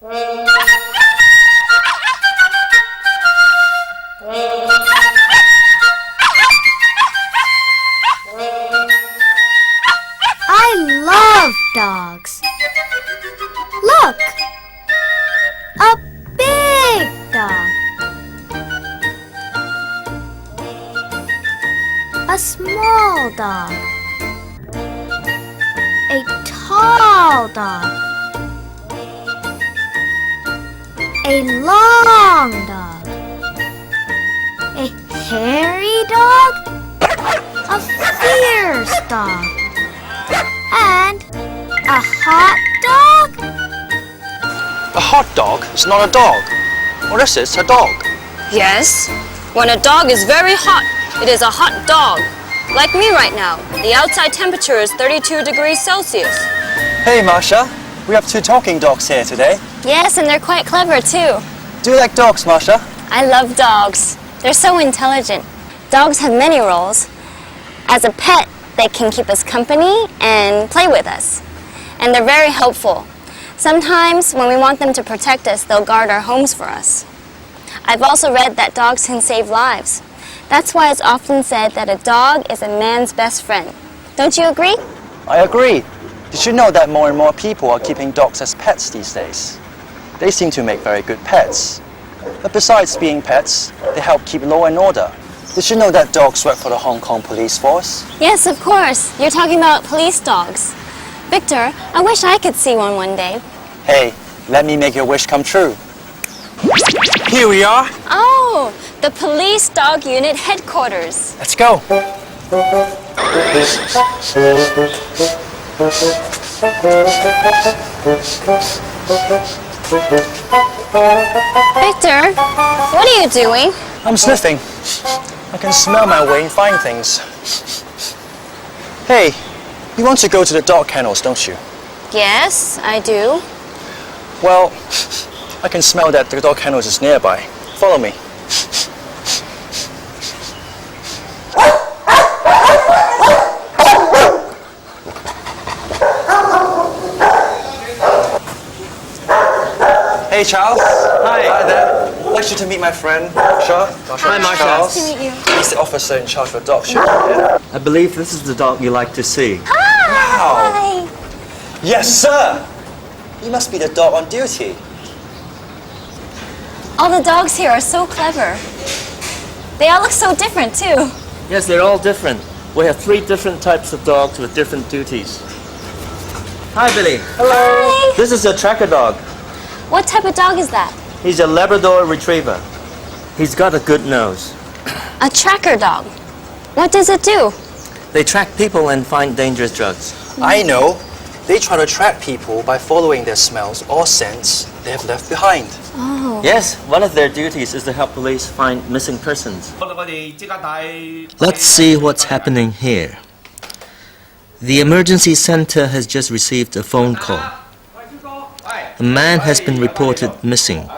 I love dogs. Look! A big dog. A small dog. A tall dog. A long dog. A hairy dog. A fierce dog. And a hot dog? A hot dog is not a dog. Or this is a dog. Yes. When a dog is very hot, it is a hot dog. Like me right now. The outside temperature is 32 degrees Celsius. Hey, Marsha. We have two talking dogs here today. Yes, and they're quite clever too. Do you like dogs, Marsha? I love dogs. They're so intelligent. Dogs have many roles. As a pet, they can keep us company and play with us. And they're very helpful. Sometimes when we want them to protect us, they'll guard our homes for us. I've also read that dogs can save lives. That's why it's often said that a dog is a man's best friend. Don't you agree? I agree. Did you know that more and more people are keeping dogs as pets these days? They seem to make very good pets. But besides being pets, they help keep law and order. Did you know that dogs work for the Hong Kong police force? Yes, of course. You're talking about police dogs. Victor, I wish I could see one day. Hey, let me make your wish come true. Here we are. Oh, the police dog unit headquarters. Let's go. Victor, what are you doing? I'm sniffing. I can smell my way and find things. Hey, you want to go to the dog kennels, don't you? Yes, I do. Well, I can smell that the dog kennels is nearby. Follow me. Hey, Charles. Hi. Hi there. I'd like you to meet my friend, Marsha. Hi, Marsha. Charles. Nice to meet you. He's the officer in charge of dog shooting here. I believe this is the dog you like to see. Hi. Yes, sir. You must be the dog on duty. All the dogs here are so clever. They all look so different too. Yes, they're all different. We have 3 different types of dogs with different duties. Hi, Billy. Hi. This is a tracker dog. What type of dog is that? He's a Labrador Retriever. He's got a good nose. A tracker dog. What does it do? They track people and find dangerous drugs. I know. They try to track people by following their smells or scents they have left behind. Oh. Yes, one of their duties is to help police find missing persons. Let's see what's happening here. The emergency center has just received a phone call. A man has been reported missing.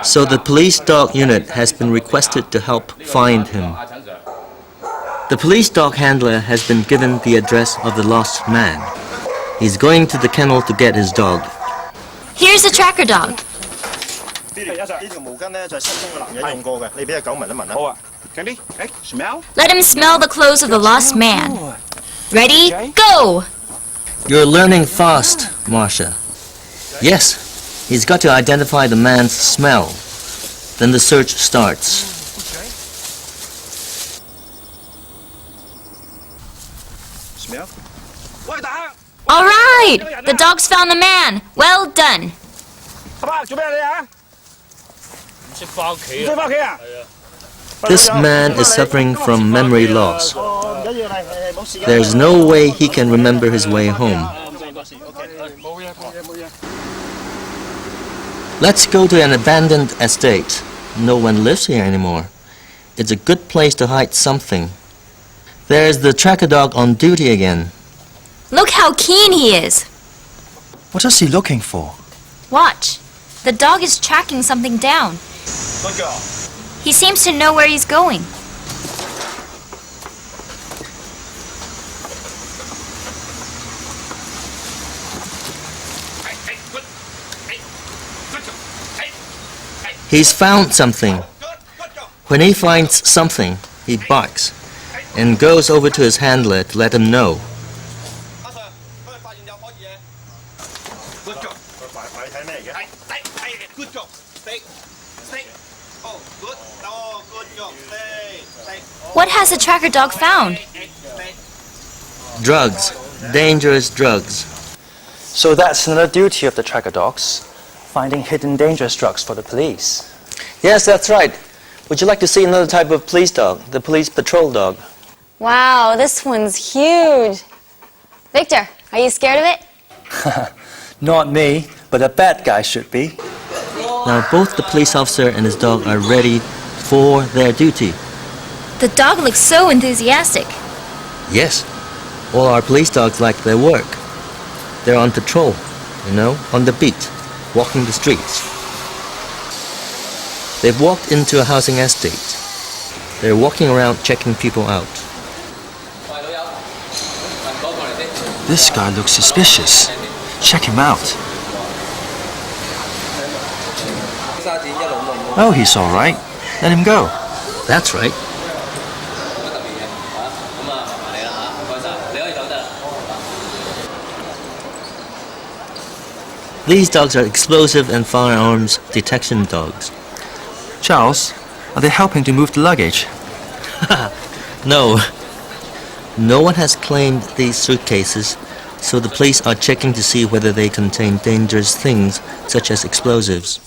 So the police dog unit has been requested to help find him. The police dog handler has been given the address of the lost man. He's going to the kennel to get his dog. Here's the tracker dog. Let him smell the clothes of the lost man. Ready? Go! You're learning fast, Marsha. Yes, he's got to identify the man's smell. Then the search starts. All right! The dogs found the man. Well done. This man is suffering from memory loss. There's no way he can remember his way home. Let's go to an abandoned estate. No one lives here anymore. It's a good place to hide something. There's the tracker dog on duty again. Look how keen he is. What is he looking for? Watch. The dog is tracking something down. He seems to know where he's going. He's found something. When he finds something, he barks and goes over to his handler to let him know. What has the tracker dog found? Drugs. Dangerous drugs. So that's another duty of the tracker dogs, finding hidden dangerous drugs for the police. Yes, that's right. Would you like to see another type of police dog? The police patrol dog. Wow, this one's huge. Victor, are you scared of it? Not me, but a bad guy should be. Now both the police officer and his dog are ready for their duty. The dog looks so enthusiastic. Yes, all our police dogs like their work. They're on patrol, on the beat, walking the streets. They've walked into a housing estate. They're walking around checking people out. This guy looks suspicious. Check him out. Oh, he's all right. Let him go. That's right. These dogs are explosive and firearms detection dogs. Charles, are they helping to move the luggage? No. No one has claimed these suitcases, so the police are checking to see whether they contain dangerous things such as explosives.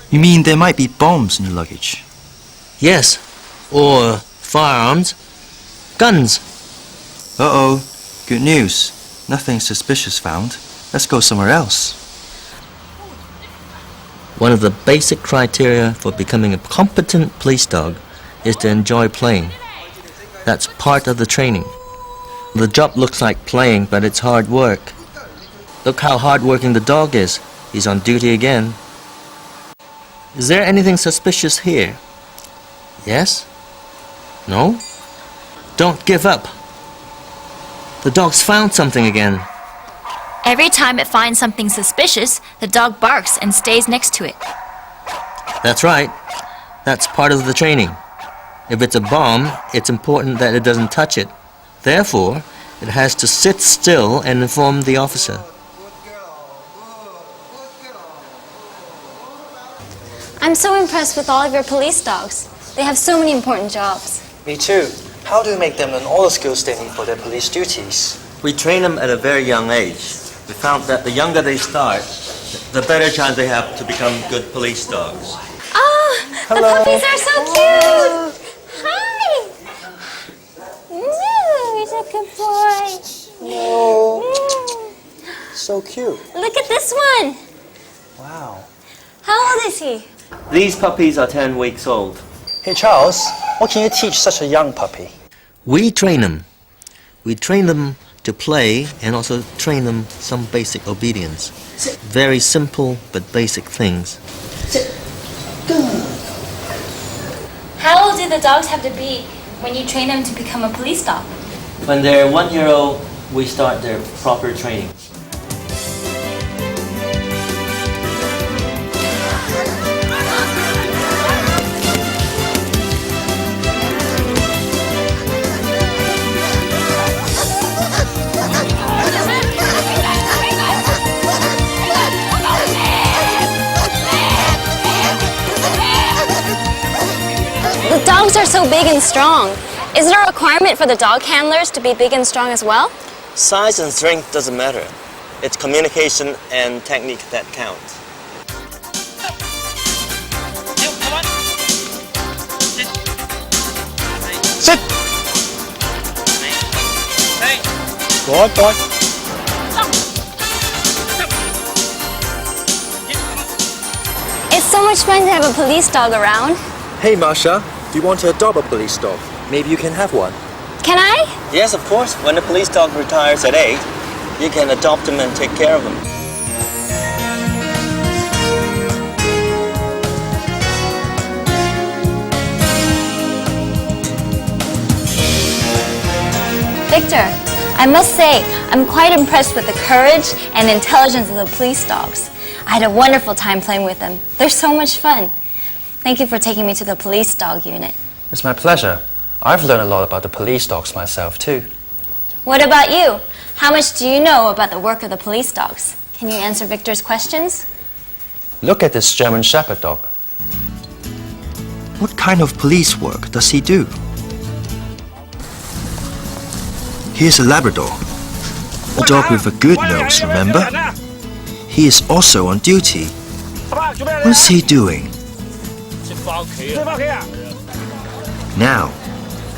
You mean there might be bombs in the luggage? Yes, or firearms, guns. Uh-oh, good news. Nothing suspicious found. Let's go somewhere else. One of the basic criteria for becoming a competent police dog is to enjoy playing. That's part of the training. The job looks like playing, but it's hard work. Look how hard-working the dog is. He's on duty again. Is there anything suspicious here? Yes? No? Don't give up. The dog's found something again. Every time it finds something suspicious, the dog barks and stays next to it. That's right. That's part of the training. If it's a bomb, it's important that it doesn't touch it. Therefore, it has to sit still and inform the officer. I'm so impressed with all of your police dogs. They have so many important jobs. Me too. How do you make them learn all the skills they need for their police duties? We train them at a very young age. We found that the younger they start, the better chance they have to become good police dogs. Oh, Hello. The puppies are so cute! Hi! Ooh, he's a good boy. Oh, so cute. Look at this one. Wow. How old is he? These puppies are 10 weeks old. Hey Charles, what can you teach such a young puppy? We train them. We train them to play and also train them some basic obedience. Very simple but basic things. How old do the dogs have to be when you train them to become a police dog? When they're 1 year old, we start their proper training. The dogs are so big and strong. Is there a requirement for the dog handlers to be big and strong as well? Size and strength doesn't matter. It's communication and technique that count. Sit! Go on, boy. It's so much fun to have a police dog around. Hey Masha, do you want to adopt a police dog? Maybe you can have one. Can I? Yes, of course. When a police dog retires at 8, you can adopt him and take care of him. Victor, I must say, I'm quite impressed with the courage and intelligence of the police dogs. I had a wonderful time playing with them. They're so much fun. Thank you for taking me to the police dog unit. It's my pleasure. I've learned a lot about the police dogs myself too. What about you? How much do you know about the work of the police dogs? Can you answer Victor's questions? Look at this German Shepherd dog. What kind of police work does he do? Here's a Labrador. A dog with a good nose, remember? He is also on duty. What's he doing? Now,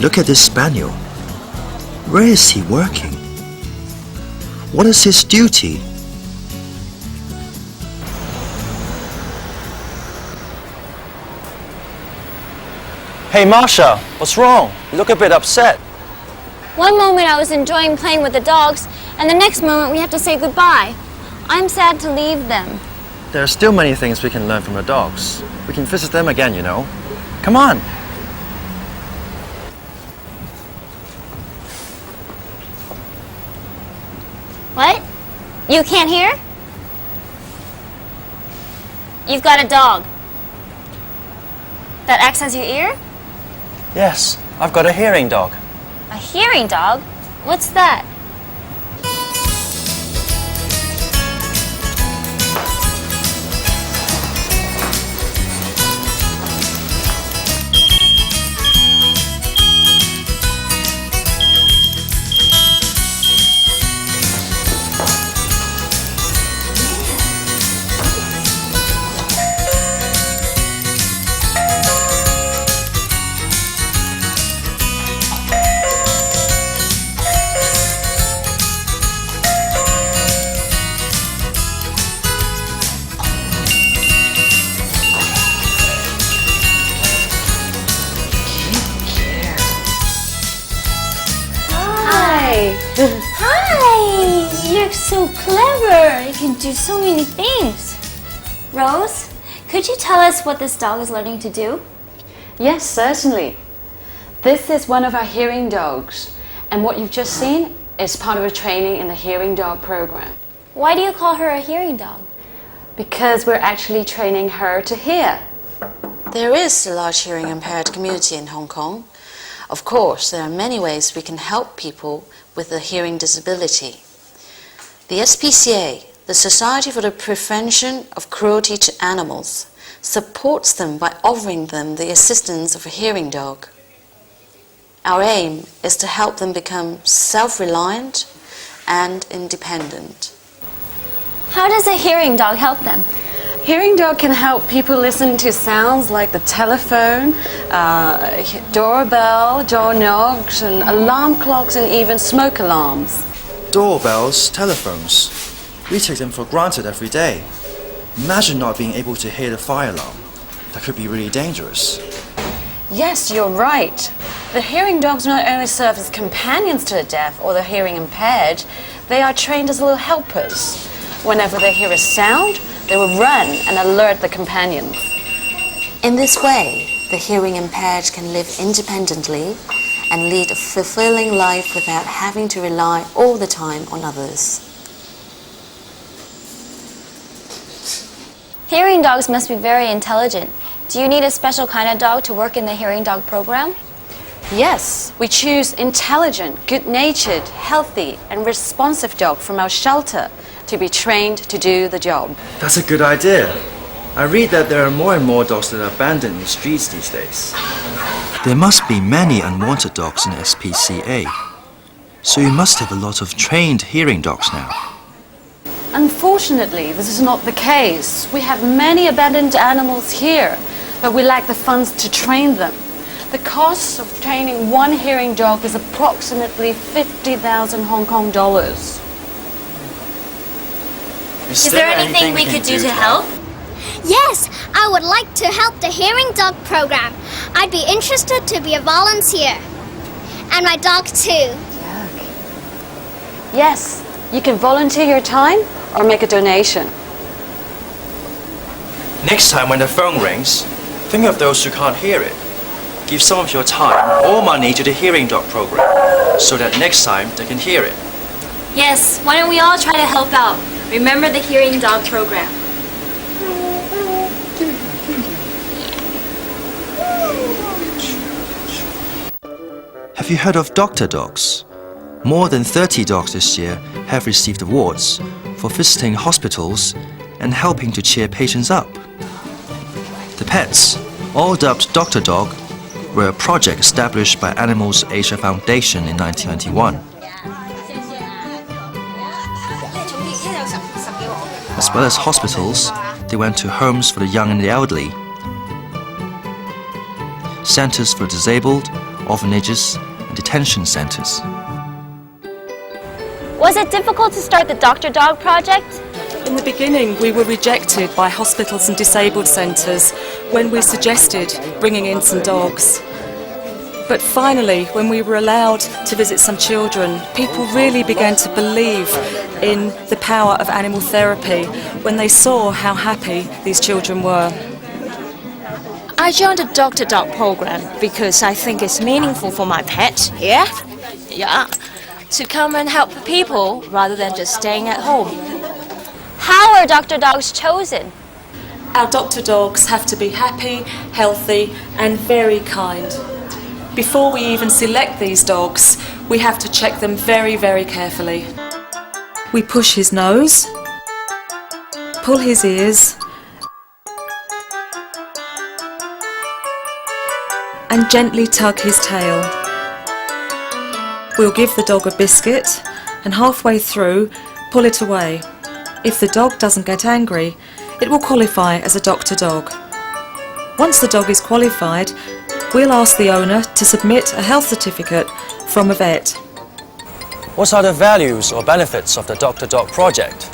look at this Spaniel. Where is he working? What is his duty? Hey Marsha, what's wrong? You look a bit upset. One moment I was enjoying playing with the dogs, and the next moment we have to say goodbye. I'm sad to leave them. There are still many things we can learn from the dogs. We can visit them again, you know. Come on. What? You can't hear? You've got a dog that acts as your ear? Yes, I've got a hearing dog. A hearing dog? What's that? Hi! You're so clever. You can do so many things. Rose, could you tell us what this dog is learning to do? Yes, certainly. This is one of our hearing dogs, and what you've just seen is part of a training in the hearing dog program. Why do you call her a hearing dog? Because we're actually training her to hear. There is a large hearing impaired community in Hong Kong. Of course, there are many ways we can help people with a hearing disability. The SPCA, the Society for the Prevention of Cruelty to Animals, supports them by offering them the assistance of a hearing dog. Our aim is to help them become self-reliant and independent. How does a hearing dog help them? Hearing dog can help people listen to sounds like the telephone, doorbell, door knocks, and alarm clocks, and even smoke alarms. Doorbells, telephones. We take them for granted every day. Imagine not being able to hear the fire alarm. That could be really dangerous. Yes, you're right. The hearing dogs not only serve as companions to the deaf or the hearing impaired, they are trained as little helpers. Whenever they hear a sound, they will run and alert the companions. In this way, the hearing impaired can live independently and lead a fulfilling life without having to rely all the time on others. Hearing dogs must be very intelligent. Do you need a special kind of dog to work in the hearing dog program? Yes, we choose intelligent, good-natured, healthy, and responsive dog from our shelter to be trained to do the job. That's a good idea. I read that there are more and more dogs that are abandoned in the streets these days. There must be many unwanted dogs in SPCA. So you must have a lot of trained hearing dogs now. Unfortunately, this is not the case. We have many abandoned animals here, but we lack the funds to train them. The cost of training one hearing dog is approximately 50,000 Hong Kong dollars. Is there anything we could do to help? Yes, I would like to help the hearing dog program. I'd be interested to be a volunteer. And my dog too. Yes, you can volunteer your time or make a donation. Next time when the phone rings, think of those who can't hear it. Give some of your time or money to the hearing dog program so that next time they can hear it. Yes, why don't we all try to help out? Remember the hearing dog program. Have you heard of Dr. Dogs? More than 30 dogs this year have received awards for visiting hospitals and helping to cheer patients up. The pets, all dubbed Dr. Dog, were a project established by Animals Asia Foundation in 1991. As well as hospitals, they went to homes for the young and the elderly, centers for the disabled, orphanages, and detention centers. Was it difficult to start the Dr. Dog project? In the beginning, we were rejected by hospitals and disabled centres when we suggested bringing in some dogs. But finally, when we were allowed to visit some children, people really began to believe in the power of animal therapy when they saw how happy these children were. I joined the Dr. Dog program because I think it's meaningful for my pet here, to come and help people rather than just staying at home. How are Dr. Dogs chosen? Our Dr. Dogs have to be happy, healthy, and very kind. Before we even select these dogs, we have to check them very, very carefully. We push his nose, pull his ears, and gently tug his tail. We'll give the dog a biscuit and halfway through, pull it away. If the dog doesn't get angry, it will qualify as a Dr. Dog. Once the dog is qualified, we'll ask the owner to submit a health certificate from a vet. What are the values or benefits of the Dr. Dog project?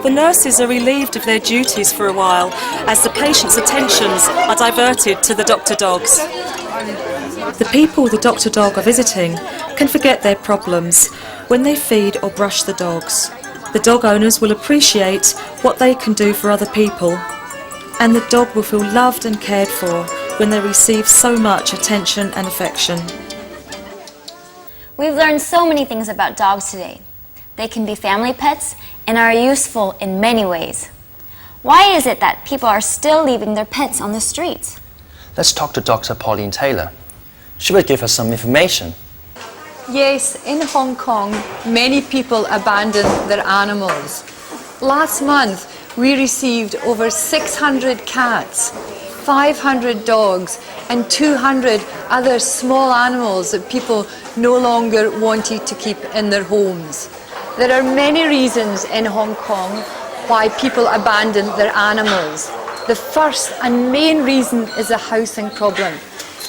The nurses are relieved of their duties for a while as the patient's attentions are diverted to the Dr. Dogs. The people the Dr. Dog are visiting can forget their problems when they feed or brush the dogs. The dog owners will appreciate what they can do for other people, and the dog will feel loved and cared for when they receive so much attention and affection. We've learned so many things about dogs today. They can be family pets and are useful in many ways. Why is it that people are still leaving their pets on the streets? Let's talk to Dr. Pauline Taylor. She will give us some information. Yes, in Hong Kong, many people abandon their animals. Last month, we received over 600 cats, 500 dogs, and 200 other small animals that people no longer wanted to keep in their homes. There are many reasons in Hong Kong why people abandon their animals. The first and main reason is a housing problem.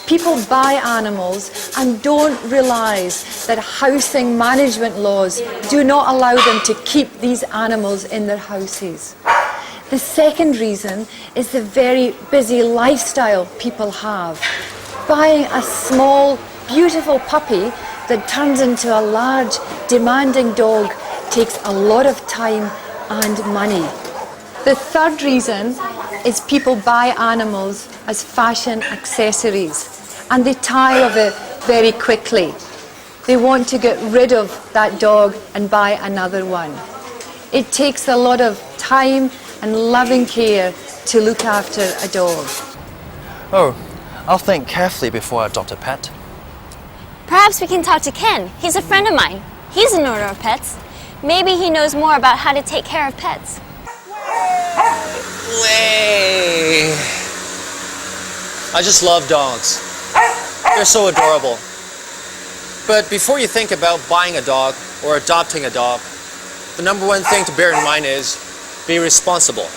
People buy animals and don't realise that housing management laws do not allow them to keep these animals in their houses. The second reason is the very busy lifestyle people have. Buying a small, beautiful puppy that turns into a large, demanding dog takes a lot of time and money. The third reason is people buy animals as fashion accessories and they tire of it very quickly. They want to get rid of that dog and buy another one. It takes a lot of time and loving care to look after a dog. Oh, I'll think carefully before I adopt a pet. Perhaps we can talk to Ken. He's a friend of mine. He's an owner of pets. Maybe he knows more about how to take care of pets. Way. I just love dogs. They're so adorable. But before you think about buying a dog or adopting a dog, the number one thing to bear in mind is be responsible.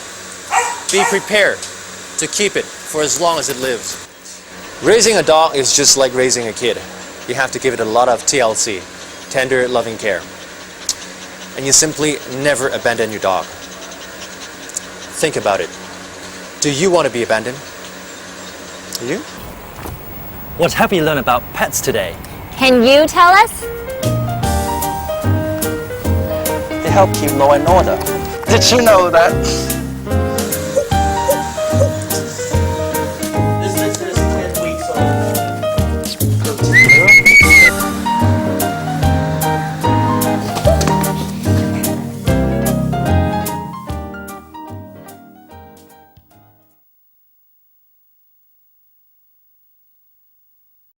Be prepared to keep it for as long as it lives. Raising a dog is just like raising a kid. You have to give it a lot of TLC, tender, loving care. And you simply never abandon your dog. Think about it. Do you want to be abandoned? Do you? What have you learned about pets today? Can you tell us? They help keep law and order. Did you know that?